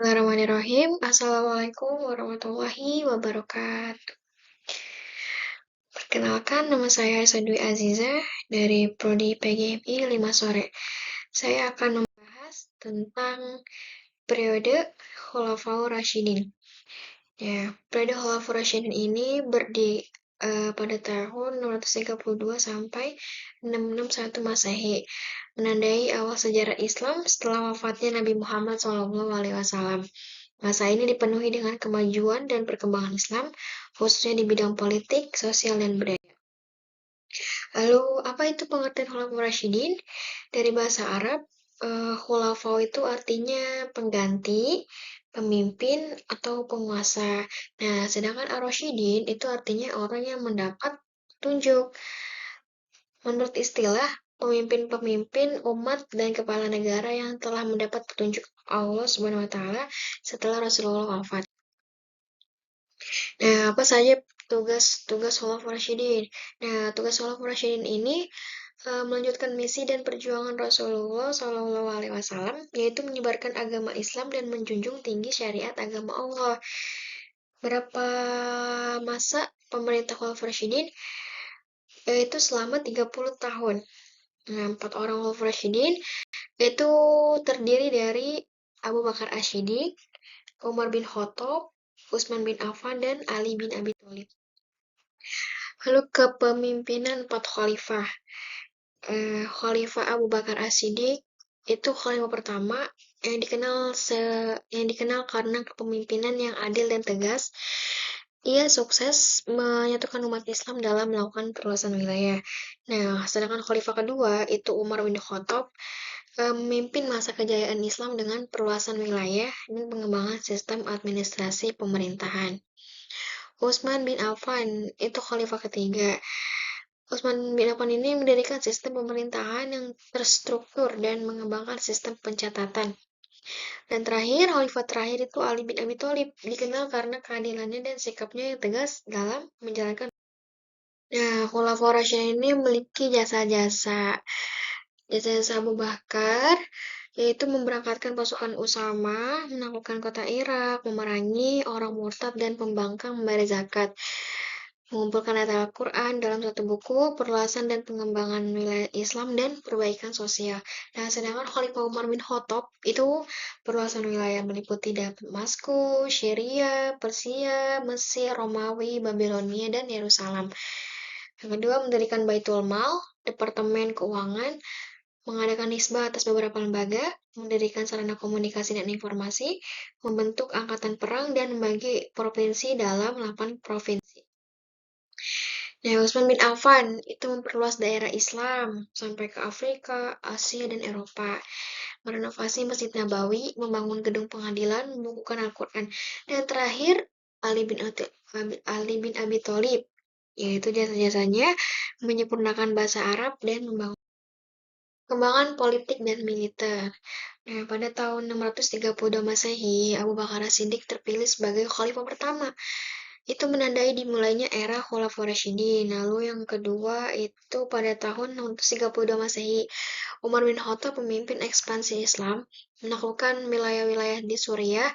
Bismillahirrahmanirrahim. Assalamualaikum warahmatullahi wabarakatuh. Perkenalkan, nama saya Sadwi Aziza dari Prodi PGMI 5 sore. Saya akan membahas tentang periode Khulafaur Rasyidin. Ya, periode Khulafaur Rasyidin ini pada tahun 632 sampai 661 Masehi, menandai awal sejarah Islam setelah wafatnya Nabi Muhammad SAW. Masa ini dipenuhi dengan kemajuan dan perkembangan Islam, khususnya di bidang politik, sosial, dan budaya. Lalu, apa itu pengertian Khulafaur Rasyidin? Dari bahasa Arab, khulafau itu artinya pengganti, pemimpin, atau penguasa. Nah, sedangkan ar-Rasyidin itu artinya orang yang mendapat petunjuk. Menurut istilah, pemimpin-pemimpin umat dan kepala negara yang telah mendapat petunjuk Allah Subhanahu wa taala setelah Rasulullah wafat. Nah, apa saja tugas Khulafaur Rasyidin? Nah, tugas Khulafaur Rasyidin ini melanjutkan misi dan perjuangan Rasulullah SAW, yaitu menyebarkan agama Islam dan menjunjung tinggi syariat agama Allah. Berapa masa pemerintah Khulafaur Rasyidin? Yaitu selama 30 tahun. Nah, 4 orang Khulafaur Rasyidin itu terdiri dari Abu Bakar As-Siddiq, Umar bin Khattab, Utsman bin Affan, dan Ali bin Abi Thalib. Lalu kepemimpinan 4 khalifah. Khalifah Abu Bakar As-Siddiq itu khalifah pertama yang dikenal karena kepemimpinan yang adil dan tegas. Ia sukses menyatukan umat Islam dalam melakukan perluasan wilayah. Nah, sedangkan khalifah kedua itu Umar bin Khattab memimpin masa kejayaan Islam dengan perluasan wilayah dan pengembangan sistem administrasi pemerintahan. Utsman bin Affan itu khalifah ketiga. Utsman bin Affan ini mendirikan sistem pemerintahan yang terstruktur dan mengembangkan sistem pencatatan. Dan terakhir, khalifah terakhir itu Ali bin Abi Thalib, dikenal karena keadilannya dan sikapnya yang tegas dalam menjalankan. Nah, Khulafaur Rasyidin ini memiliki jasa-jasa. Jasa-jasa Abu Bakar, yaitu memberangkatkan pasukan Usama, menaklukkan kota Irak, memerangi orang murtad dan pembangkang membayar zakat, mengumpulkan ayat Al-Quran dalam satu buku, perluasan dan pengembangan wilayah Islam, dan perbaikan sosial. Nah, sedangkan Khalifah Umar bin Khattab itu perluasan wilayah meliputi Damaskus, Syria, Persia, Mesir, Romawi, Babilonia, dan Yerusalem. Yang kedua, mendirikan Baitul Mal, Departemen Keuangan, mengadakan nisbah atas beberapa lembaga, mendirikan sarana komunikasi dan informasi, membentuk angkatan perang, dan membagi provinsi dalam 8 provinsi. Nah, Utsman bin Affan itu memperluas daerah Islam sampai ke Afrika, Asia, dan Eropa. Merenovasi Masjid Nabawi, membangun gedung pengadilan, membukukan Al-Quran. Dan terakhir, Ali bin Abi Thalib, yaitu jasa-jasanya menyempurnakan bahasa Arab dan membangun perkembangan politik dan militer. Nah, pada tahun 632 Masehi, Abu Bakar As-Siddiq terpilih sebagai khalifah pertama. Itu menandai dimulainya era Khulafaur Rasyidin. Lalu yang kedua itu pada tahun 632 Masehi, Umar bin Khattab pemimpin ekspansi Islam, menaklukkan wilayah-wilayah di Suriah,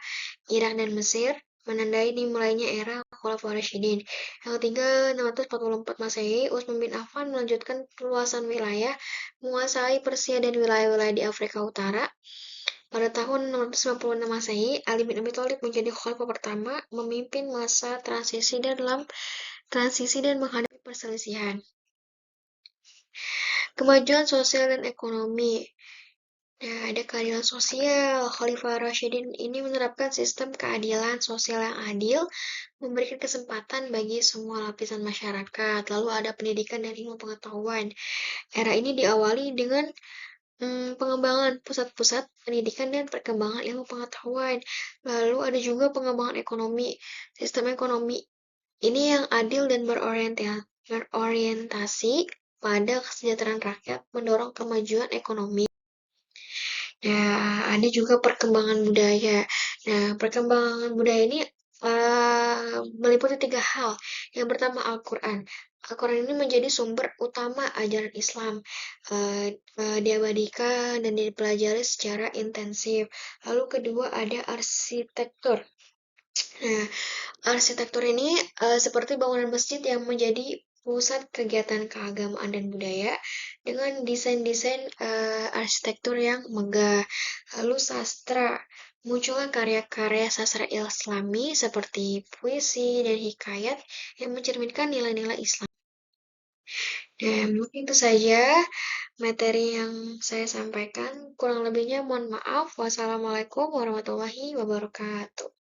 Irak, dan Mesir, menandai dimulainya era Khulafaur Rasyidin. Yang ketiga, 644 Masehi, Utsman bin Affan melanjutkan perluasan wilayah, menguasai Persia dan wilayah-wilayah di Afrika Utara. Pada tahun 696 Masehi, Ali bin Abi Thalib menjadi khalifah pertama, memimpin masa transisi dan menghadapi perselisihan. Kemajuan sosial dan ekonomi. Nah, ada keadilan sosial. Khalifah Rasyidin ini menerapkan sistem keadilan sosial yang adil, memberikan kesempatan bagi semua lapisan masyarakat. Lalu ada pendidikan dan ilmu pengetahuan. Era ini diawali dengan pengembangan pusat-pusat pendidikan dan perkembangan ilmu pengetahuan. Lalu ada juga pengembangan ekonomi. Sistem ekonomi ini yang adil dan berorientasi pada kesejahteraan rakyat, mendorong kemajuan ekonomi. Nah, ada juga perkembangan budaya. Nah, perkembangan budaya ini meliputi 3 hal. Yang pertama Al-Quran. Al-Quran ini menjadi sumber utama ajaran Islam, diabadikan dan dipelajari secara intensif. Lalu kedua ada arsitektur. Nah, arsitektur ini seperti bangunan masjid yang menjadi pusat kegiatan keagamaan dan budaya dengan desain-desain arsitektur yang megah. Lalu sastra, muncullah karya-karya sastra Islami seperti puisi dan hikayat yang mencerminkan nilai-nilai Islam. Dan mungkin itu saja materi yang saya sampaikan. Kurang lebihnya mohon maaf. Wassalamualaikum warahmatullahi wabarakatuh.